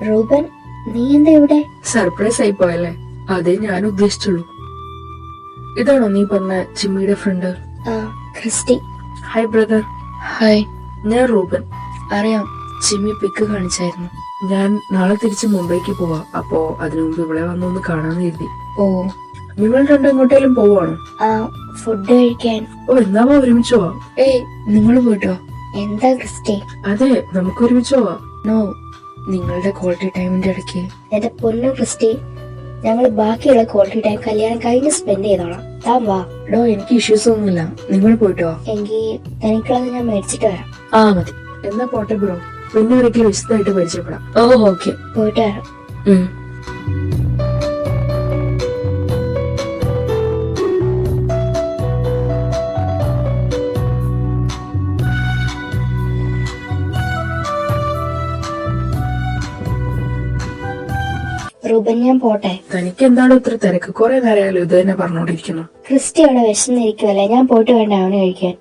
Reuben, നീ എന്താ ഇവിടെ? സർപ്രൈസ് ആയി പോയല്ലേ? അതേ ഞാൻ ഉദ്ദേശിച്ചുള്ളൂ. ഇതാണോ നീ പറഞ്ഞ ചിമ്മിയുടെ ഫ്രണ്ട്? ആ, ക്രിസ്റ്റി. Hi brother. ഹായ്. ഞാൻ റൂബൻ. അറിയാം, ചിമ്മി പിക്ക് കാണിച്ചായിരുന്നു. ഞാൻ നാളെ തിരിച്ച് മുംബൈക്ക് പോവാ. അപ്പോ അതിനു മുമ്പ് ഇവിടെ വന്നൊന്ന് കാണാന്ന് കരുതി. ഓ, നിങ്ങൾ രണ്ടും എങ്ങോട്ടേലും പോവാണോ? ആ, ഫുഡ് കഴിക്കാൻ. ഓ, എന്നാ ഒരുമിച്ച് പോവാം. ഏയ്, നിങ്ങൾ പോയിട്ടോ? എന്താ ക്രിസ്റ്റി? അതെ, നമുക്ക് ഒരുമിച്ച് പോവാം. നോ, നിങ്ങളുടെ ക്വാളിറ്റി ടൈമിന്റെ ഇടയ്ക്ക്. എന്റെ പൊന്നു ക്രിസ്റ്റി, ഞങ്ങൾ ബാക്കിയുള്ള ക്വാളിറ്റി ടൈം കല്യാണം കഴിഞ്ഞ് സ്പെൻഡ് ചെയ്തോളാം. താൻ വാ. ഡോ, എനിക്ക് ഇഷ്യൂസ് ഒന്നുമില്ല. നിങ്ങൾ പോയിട്ടോ? എങ്കിൽ തനിക്കുള്ളത് ഞാൻ മേടിച്ചിട്ട് വരാം. ആ മതി. എന്നാ പോട്ടെ ബ്രോ. പിന്നെ ഒരിക്കലും വിശദമായിട്ട് പരിചയപ്പെടാം. ഓ ഓക്കെ. പോയിട്ട് വരാം. റൂബൻ, ഞാൻ പോട്ടെ. തനിക്ക് എന്താണോ ഇത്ര തിരക്ക്? കുറെ നേരമായാലും ഇത് തന്നെ പറഞ്ഞോണ്ടിരിക്കുന്നു. ക്രിസ്റ്റി അവിടെ വിശന്നിരിക്കുവല്ലേ, ഞാൻ പോയിട്ട് വേണ്ട അവന് കഴിക്കാൻ.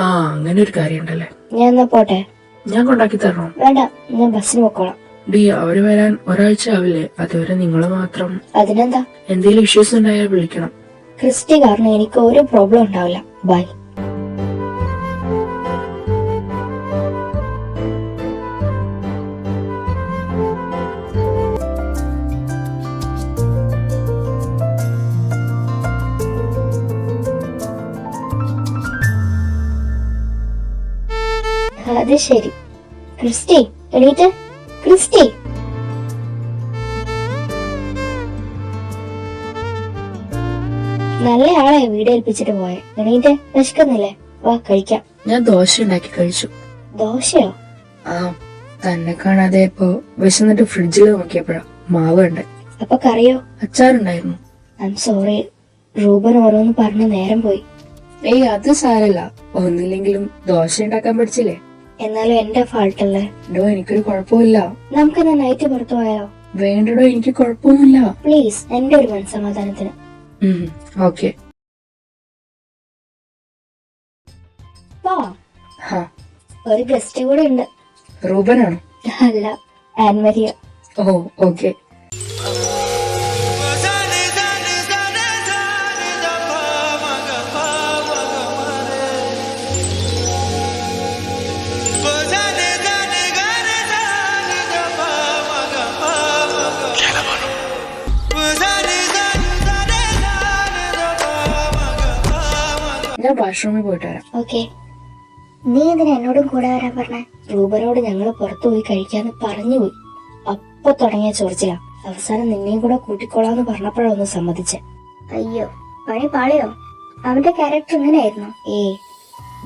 ആ, അങ്ങനെ ഒരു കാര്യം ഉണ്ടല്ലേ. ഞാൻ എന്നാ പോട്ടെ. ഞാൻ കൊണ്ടാക്കി തരണോ? വേണ്ട, ഞാൻ ബസ്സിന് പൊക്കോളാം. ഡി, അവര് വരാൻ ഒരാഴ്ച ആവില്ലേ? അതുവരെ നിങ്ങള് മാത്രം. അതിനെന്താ? എന്തെങ്കിലും ഇഷ്യൂസ് ഉണ്ടായാൽ വിളിക്കണം. ക്രിസ്റ്റി കാരണം എനിക്ക് ഒരു പ്രോബ്ലം ഉണ്ടാവില്ല. ബൈ. അത് ശരി. ക്രിസ്റ്റി, എണീറ്റ്. ക്രിസ്റ്റി, നല്ല ആളെ വീട് ഏൽപ്പിച്ചിട്ട് പോയെ. എണീറ്റ്. വിശക്കുന്നില്ലേ? വാ കഴിക്കാം. ഞാൻ ദോശ ഉണ്ടാക്കി കഴിച്ചു. ദോശയോ? ആ, തന്നെ കാണാതെ ഇപ്പൊ വിശന്നിട്ട് ഫ്രിഡ്ജിൽ നോക്കിയപ്പോഴാ മാവ് ഉണ്ട്. അപ്പൊ കറിയോ? അച്ചാറുണ്ടായിരുന്നു. I'm sorry. റൂബൻ ഓരോന്ന് പറഞ്ഞ് നേരം പോയി. ഏയ്, അത് സാരല്ല. ഒന്നില്ലെങ്കിലും ദോശ ഉണ്ടാക്കാൻ പഠിച്ചില്ലേ? എന്നാലും എന്റെ ഫാൾട്ട് അല്ലേ. ഡോ, എനിക്കൊരു കുഴപ്പമില്ല. നമുക്കെന്നാ നൈറ്റ് പുറത്തു പോയാലോ? വേണ്ടടോ, എനിക്ക് കുഴപ്പമൊന്നുമില്ല. പ്ലീസ്, എന്റെ ഒരു മനസ്സമാധാനത്തിന്. ഓക്കെ. ഒരു ഗസ്റ്റ് കൂടെ ഉണ്ട്. റൂബനാണോ? അല്ല, ആൻമരിയ. ഓ ഓക്കെ. ഞാൻ വാഷ്റൂമിൽ പോയിട്ട് വരാം. ഓക്കെ. നീ എന്തിനാ എന്നോടും കൂടെ വരാൻ പറഞ്ഞേ? റൂബനോട് ഞങ്ങള് പുറത്തു പോയി കഴിക്കാന്ന് പറഞ്ഞുപോയി. അപ്പൊ തുടങ്ങിയ ചോർച്ചില. അവസാനം നിന്നെയും കൂടെ കൂട്ടിക്കോളാന്ന് പറഞ്ഞപ്പോഴൊന്ന് സമ്മതിച്ചെ. അയ്യോ, പണി പാളിയോ? അവന്റെ ക്യാരക്ടർ ഇങ്ങനെയായിരുന്നു.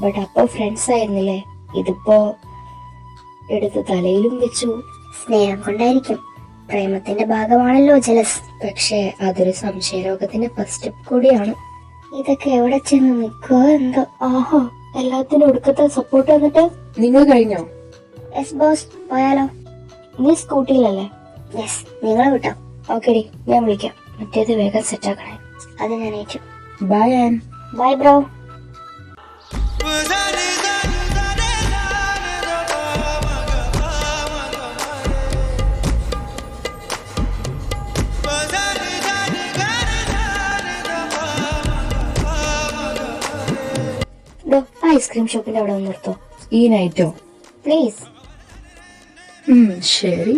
ബട്ട് അപ്പൊ ഫ്രണ്ട്സ് ആയിരുന്നില്ലേ? ഇതിപ്പോ എടുത്ത് തലയിലും വെച്ചു. സ്നേഹം കൊണ്ടായിരിക്കും. പ്രേമത്തിന്റെ ഭാഗമാണല്ലോ ജലസ്. പക്ഷെ അതൊരു സംശയരോഗത്തിന്റെ ഫസ്റ്റ് സ്റ്റെപ്പ് കൂടിയാണ്. ഇതൊക്കെ എവിടെ ചെന്ന് നിൽക്കോ എന്തോ. ആഹോ, എല്ലാത്തിനും ഒടുക്കത്തെ സപ്പോർട്ട് വന്നിട്ട്. നിങ്ങൾ കഴിഞ്ഞോ? യെസ് ബോസ്, പോയാലോ? നീ സ്കൂട്ടിയിലല്ലേ? യെസ്. നിങ്ങൾ വിട്ടോ? ഓക്കെ ഡി, ഞാൻ വിളിക്കാം. മറ്റേത് വേഗം സെറ്റ് ആക്കണേ. അത് ഞാൻ ഏറ്റു. ബൈ ആൻ. Bye bro. ഐസ്ക്രീം ഷോപ്പിന്റെ അവിടെ ഒന്ന് നിർത്തോ. ഈ നൈറ്റോ? പ്ലീസ്. ശരി.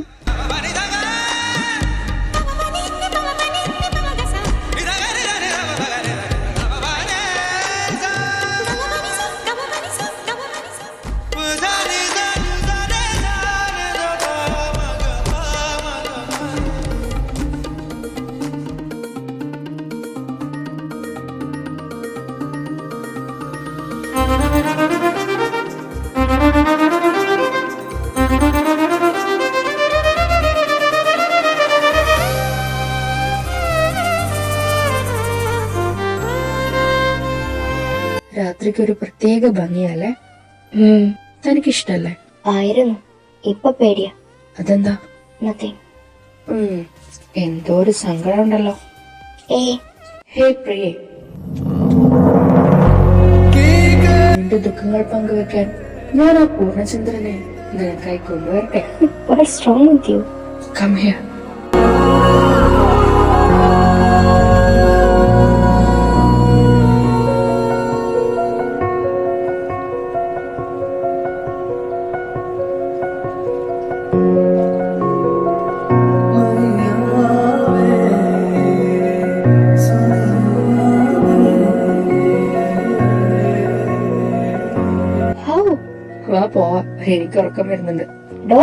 രാത്രിക്ക് ഒരു പ്രത്യേക ഭംഗിയല്ലേ? തനിക്കിഷ്ടല്ലേ? ആയിരുന്നു. ഇപ്പൊ പേടിയാ. അതെന്താ? നത്തിങ്. എന്തോ ഒരു സങ്കടം ഉണ്ടല്ലോ. ഹേ പ്രിയേ, നിന്റെ ദുഃഖങ്ങൾ പങ്കുവെക്കാൻ ഞാൻ ആ പൂർണ്ണചന്ദ്രനെ നിനക്കായി കൊണ്ടുവരട്ടെ. What's wrong with you? Come here. How വാ പോവാ, എനിക്ക് ഉറക്കം വരുന്നുണ്ട്. ഡോ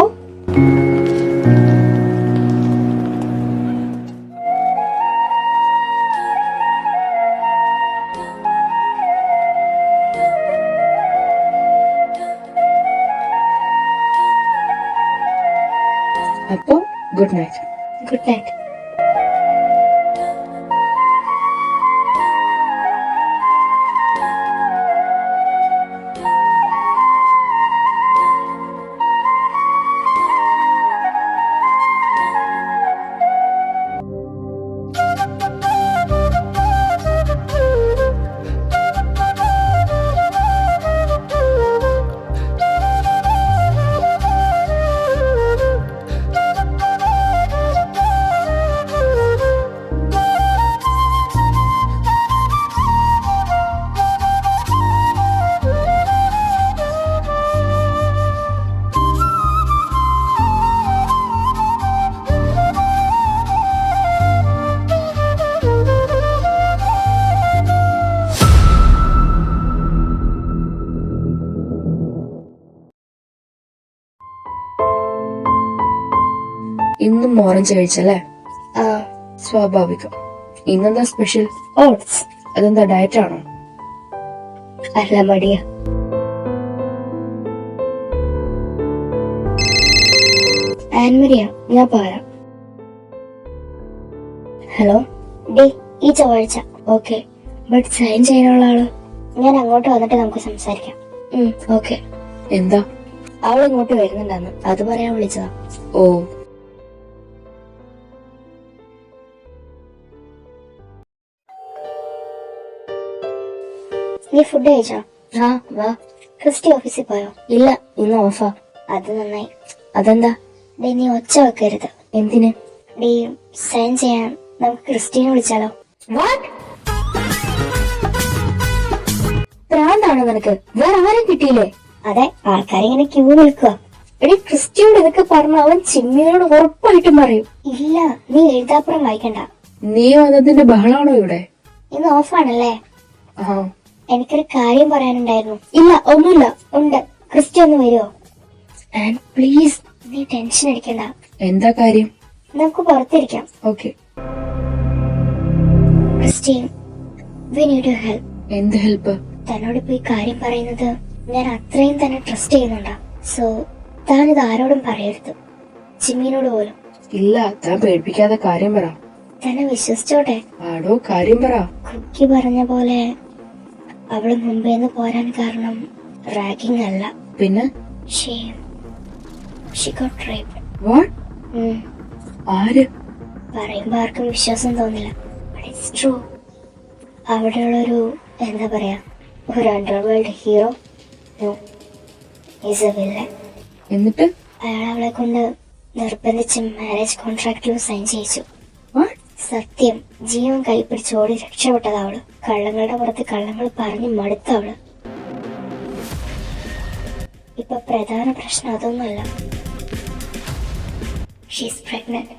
അപ്പോ ഗുഡ് നൈറ്റ്. Good night. ഇന്നും ഓറഞ്ച് കഴിച്ചല്ലേ? ആ, സ്വാഭാവികം. ഇന്നെന്താ സ്പെഷ്യൽ? ഓട്സ്. അതെന്താ ഡയറ്റ് ആണോ? അല്ല, മടിയ. ആൻമരിയ, ഞാൻ പറയാം. ഹലോ ഡേ, ഈ ചൊവ്വാഴ്ച ഓക്കെ, ബട്ട് സൈൻ ചെയ്യാനുള്ള ആള് ഞാൻ അങ്ങോട്ട് വന്നിട്ട് നമുക്ക് സംസാരിക്കാം. ഓക്കെ. എന്താ? അവൾ ഇങ്ങോട്ട് വരുന്നുണ്ടെന്ന് അത് പറയാൻ വിളിച്ചതാ. ഓ, നീ ഫുഡ് കഴിച്ചോ? ആ വാ. ക്രിസ്റ്റി ഓഫീസിൽ പോയോ? ഇല്ല, ഇന്ന് ഓഫാ. അത് നന്നായി. അതെന്താ? ഡേ, നീ ഒച്ച വെക്കരുത്. എന്തിന്? ഡേ, സൈൻ ചെയ്യാൻ നമുക്ക് ക്രിസ്റ്റീനെ വിളിച്ചാലോ? പ്രാന്താണോ നിനക്ക്? വേറെ ആരും കിട്ടിയില്ലേ? അതെ, ആൾക്കാരിങ്ങനെ ക്യൂ നിൽക്കുക. എടി, ക്രിസ്റ്റിയോട് ഇതൊക്കെ പറഞ്ഞ അവൻ ചിമ്മിനോട് ഉറപ്പായിട്ടും പറയും. ഇല്ല, നീ എഴുതാപ്പുറം വായിക്കണ്ട. നീ വന്നതിന്റെ ബഹളാണോ ഇവിടെ? ഇന്ന് ഓഫാണല്ലേ? ആ, എനിക്കൊരു കാര്യം പറയാനുണ്ടായിരുന്നു. ഇല്ല, ഒന്നുമില്ല. ഉണ്ട്. ക്രിസ്റ്റി ഒന്ന് വരുമോ? And please. നീ ടെൻഷൻ അടിക്കണ്ട. എന്താ കാര്യം? നമുക്ക് പുറത്തിരിക്കാം. Okay. Christy, we need you help. എന്ത് ഹെൽപ്പ്? തന്നോട് ഇപ്പൊ ഈ കാര്യം പറയുന്നത് ഞാൻ അത്രയും തന്നെ ട്രസ്റ്റ് ചെയ്യുന്നുണ്ടാ. സോ താനിത് ആരോടും പറയരുത്, ചിമ്മിനോട് പോലും. ഇല്ല, താൻ പേടിപ്പിക്കാതെ കാര്യം പറ. തന്നെ വിശ്വസിച്ചോട്ടെ. ആടോ, കാര്യം പറ. കുക്കി പറഞ്ഞ പോലെ അവള് മുംബൈന്ന് പോരാൻ കാരണം റാഗിംഗ് അല്ല. പിന്നെ? She got raped. വാട്ട്? ആര്? പറയുമ്പോ ആർക്കും വിശ്വാസം തോന്നില്ല. But it's true. അവിടെയുള്ളൊരു എന്താ പറയാ, ഒരു underworld hero, is A villain. എന്നിട്ട്? അയാൾ അവളെ കൊണ്ട് നിർബന്ധിച്ച് മാരേജ് കോൺട്രാക്റ്റിൽ സൈൻ ചെയ്യിച്ചു. വാട്ട്? സത്യം, ജീവൻ കൈപ്പിടിച്ച് ഓടി രക്ഷപ്പെട്ടത് അവള്. കള്ളങ്ങളുടെ പുറത്ത് കള്ളങ്ങൾ പറഞ്ഞ് മടുത്ത അവള്. ഇപ്പൊ പ്രധാന പ്രശ്നം അതൊന്നുമല്ല. She's pregnant.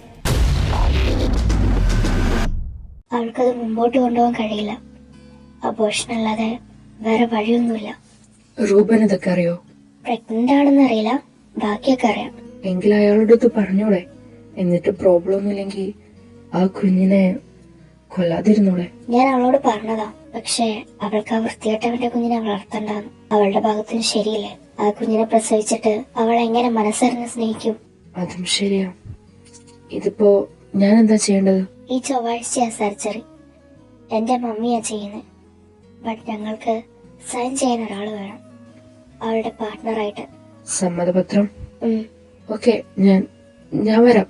അവൾക്കത് മുമ്പോട്ട് കൊണ്ടുപോകാൻ കഴിയില്ല. അബോർഷൻ അല്ലാതെ വേറെ വഴിയൊന്നുമില്ല. റൂബൻ ഇതൊക്കെ അറിയോ? പ്രഗ്നന്റ് ആണെന്ന് അറിയില്ല, ബാക്കിയൊക്കെ അറിയാം. എങ്കിൽ അയാളോട് ഇത് പറഞ്ഞൂടെ? എന്നിട്ട് പ്രോബ്ലം ഒന്നുമില്ലെങ്കിൽ ആ കുഞ്ഞിനെ കൊല്ലാതിരുന്നൂടെ? ഞാൻ അവളോട് പറഞ്ഞതാ, പക്ഷെ അവൾക്ക് ആ വൃത്തികെട്ടവന്റെ കുഞ്ഞിനെ വളർത്തണ്ടാന്ന്. അവളുടെ ഭാഗത്തിന് ശരിയില്ലേ? ആ കുഞ്ഞിനെ പ്രസവിച്ചിട്ട് അവൾ എങ്ങനെ മനസ്സറിഞ്ഞ് സ്നേഹിക്കും? അതും ശരിയാ. ഇതിപ്പോ ഞാൻ എന്താ ചെയ്യേണ്ടത്? ഈ ചൊവ്വാഴ്ചയാ സർജറി. എന്റെ മമ്മിയാ ചെയ്യുന്നത്. ബട്ട് ഞങ്ങൾക്ക് സൈൻ ചെയ്യാൻ ഒരാൾ വേണം, അവളുടെ പാർട്ട്ണറായിട്ട്. സമ്മതപത്രം? ഓക്കെ, ഞാൻ വരാം.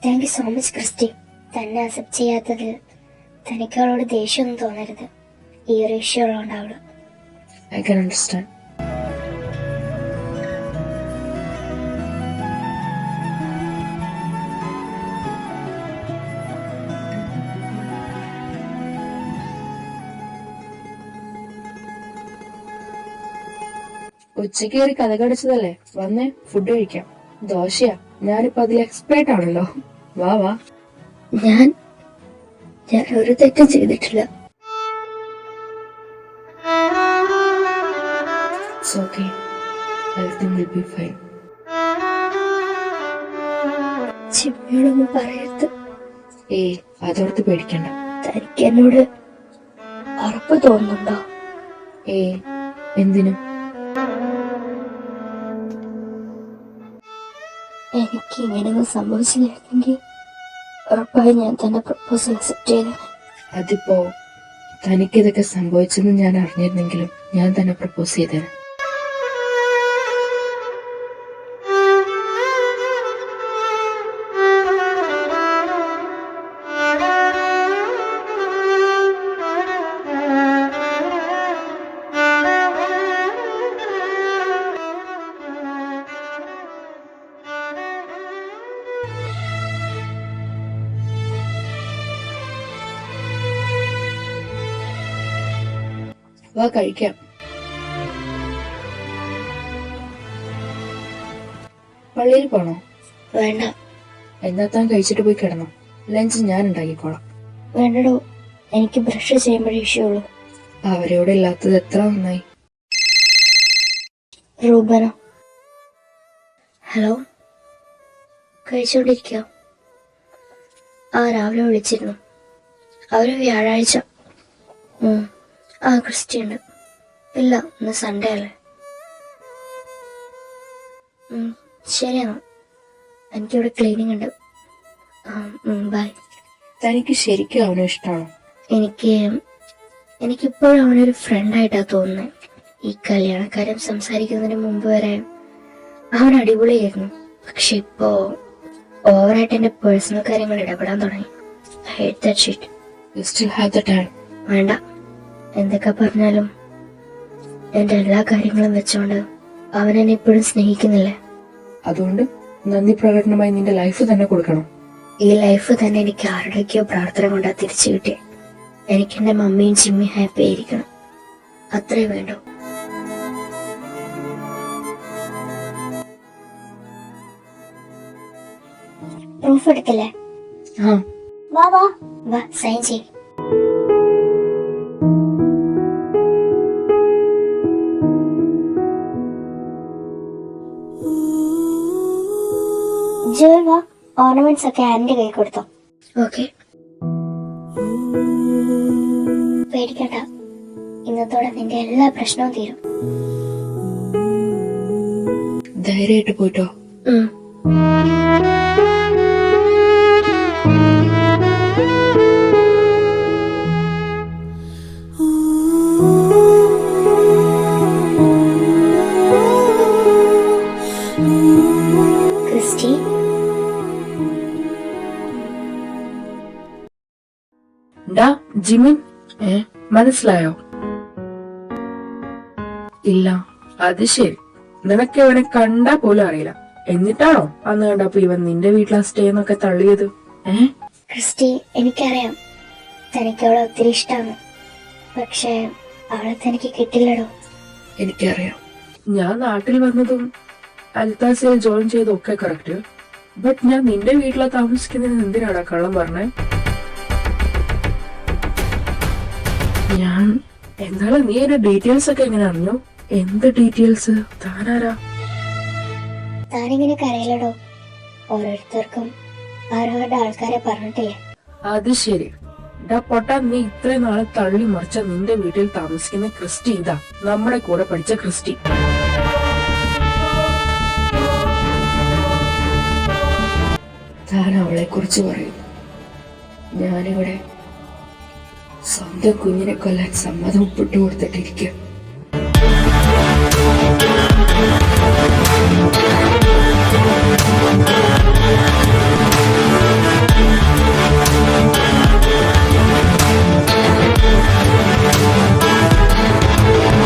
Thank you so much Christy. തന്നെ അക്സെപ്റ്റ് ചെയ്യാത്തതിൽ തനിക്ക് അവളോട് ദേഷ്യമൊന്നും തോന്നരുത്. ഈ ഒരു ഇഷ്യൂ ഉള്ളതുകൊണ്ടാവള്. I can understand. ഉച്ചക്ക് കയറി കഥ കടിച്ചതല്ലേ, വന്നേ ഫുഡ് കഴിക്കാം. ദോശയാ, ഞാനിപ്പോ അതിൽ എക്സ്പേർട്ട് ആണല്ലോ. വാ വാ. ഞാൻ ഒരു തെറ്റും ചെയ്തിട്ടില്ല. It's okay. Everything will be fine. ചിമ്മിയോടൊന്നും പറയരുത്. അതോർത്ത് പേടിക്കണ്ട. തനിക്ക് എന്നോട് ഉറപ്പ് തോന്നുന്നുണ്ടോ? എന്തിനും? എനിക്ക് ഇങ്ങനെയൊന്നും സംഭവിച്ചില്ലായിരുന്നെങ്കിൽ ഉറപ്പായി ഞാൻ തന്നെ പ്രപ്പോസൽ അക്സെപ്റ്റ് ചെയ്തു. അതിപ്പോ തനിക്കിതൊക്കെ സംഭവിച്ചെന്ന് ഞാൻ അറിഞ്ഞിരുന്നെങ്കിലും ഞാൻ തന്നെ പ്രപ്പോസ് ചെയ്തേനെ. വാ കഴിക്കാം. പള്ളിയിൽ പോണോ? വേണ്ട. എന്നാ താൻ കഴിച്ചിട്ട് പോയി കിടന്നോ. ലഞ്ച് ഞാൻ ഉണ്ടാക്കിക്കോളാം. വേണ്ടടോ, എനിക്ക് ബ്രഷ് ചെയ്യുമ്പോഴേ ഇഷ്യുള്ളൂ. അവരോട് ഇല്ലാത്തത് എത്ര നന്നായി. റൂബനോ? ഹലോ, കഴിച്ചോണ്ടിരിക്കോ? രാവിലെ വിളിച്ചിരുന്നു. അവര് വ്യാഴാഴ്ച. ക്രിസ്ത്യൻ. ഇല്ല, ഇന്ന് സൺഡേ അല്ലേ. ശരിയാണോ? എനിക്കിവിടെ ക്ലീനിങ് ഉണ്ട്. ബൈ. തനിക്ക് ശരിക്കും അവനെ ഇഷ്ടമാണോ? എനിക്കിപ്പോഴും അവനൊരു ഫ്രണ്ടായിട്ടാ തോന്നുന്നത്. ഈ കല്യാണക്കാര്യം സംസാരിക്കുന്നതിന് മുമ്പ് വരെ അവൻ അടിപൊളിയായിരുന്നു. പക്ഷെ ഇപ്പോ ഓവറായിട്ട് എന്റെ പേഴ്സണൽ കാര്യങ്ങൾ ഇടപെടാൻ തുടങ്ങി. I hate that shit. You still have the time. വേണ്ട, എന്തൊക്കെ പറഞ്ഞാലും എന്റെ എല്ലാ കാര്യങ്ങളും വെച്ചോണ്ട് അവൻ എന്നെ ഇപ്പോഴും സ്നേഹിക്കുന്നില്ലേ. അതുകൊണ്ട് നന്ദി പ്രകടനമായി നിന്റെ ലൈഫ് തന്നെ കൊടുക്കണം. ഈ ലൈഫ് തന്നെ എനിക്ക് ആരുടെയൊക്കെയോ പ്രാർത്ഥന കൊണ്ടാ തിരിച്ചു കിട്ടിയത്. എനിക്ക് എന്റെ മമ്മിയും ചിമ്മിയും ഹാപ്പി ആയിരിക്കണം. അത്രേ വേണ്ടു. പ്രൂഫ് എടുത്തില്ലേ? വാ വാ വാ, സൈൻ ചെയ്. ജോൽ വാ, ഓർണമെന്റ്സ് ഒക്കെ ആന്റി കൈ കൊടുത്തോ. ഓക്കെ, പേടിക്കണ്ട, ഇന്നത്തോടെ നിന്റെ എല്ലാ പ്രശ്നവും തീരും. ധൈര്യമായിട്ട് പോയിട്ടോ. ക്രിസ്റ്റി, ജിമിൻ, മനസ്സിലായോ? ഇല്ല. അത് ശരി, നിനക്ക് അവനെ കണ്ടാ പോലും അറിയില്ല. എന്നിട്ടാണോ അന്ന് കണ്ടപ്പോ ഇവൻ നിന്റെ വീട്ടിലാ സ്റ്റേ എന്നൊക്കെ തള്ളിയത്? ക്രിസ്റ്റി, എനിക്കറിയാം തനിക്ക് അവളെ ഒത്തിരി ഇഷ്ടമാണ്. പക്ഷെ അവളെ തനിക്ക് കിട്ടില്ലടോ. എനിക്കറിയാം. ഞാൻ നാട്ടിൽ വന്നതും അൽത്താസയിൽ ജോയിൻ ചെയ്തൊക്കെ കറക്റ്റ്. ബട്ട് ഞാൻ നിന്റെ വീട്ടിലാ താമസിക്കുന്നതിന് എന്തിനാടാ കള്ളം പറഞ്ഞേ? എന്നാലും നീ എന്റെ ഡീറ്റെയിൽസ് ഒക്കെ എങ്ങനെ അറിഞ്ഞു? എന്ത് ഡീറ്റെയിൽസ്? താനാരാ? താനിങ്ങനെ കരയില്ലടോ. ഓരോരുത്തർക്കും അവരവരുടെ ആൾക്കാരെ പറഞ്ഞിട്ടില്ലേ. അത് ശരി. പൊട്ടാ, നീ ഇത്രയും നാളെ തള്ളി മറിച്ച നിന്റെ വീട്ടിൽ താമസിക്കുന്ന ക്രിസ്റ്റി ഇതാ, നമ്മുടെ കൂടെ പഠിച്ച ക്രിസ്റ്റി. താൻ അവളെ കുറിച്ച് പറയും. ഞാനിവിടെ സ്വന്തം കുഞ്ഞിനെ കൊല്ലാൻ സമ്മതം ഒപ്പിട്ട് കൊടുത്തിട്ടിരിക്കുക.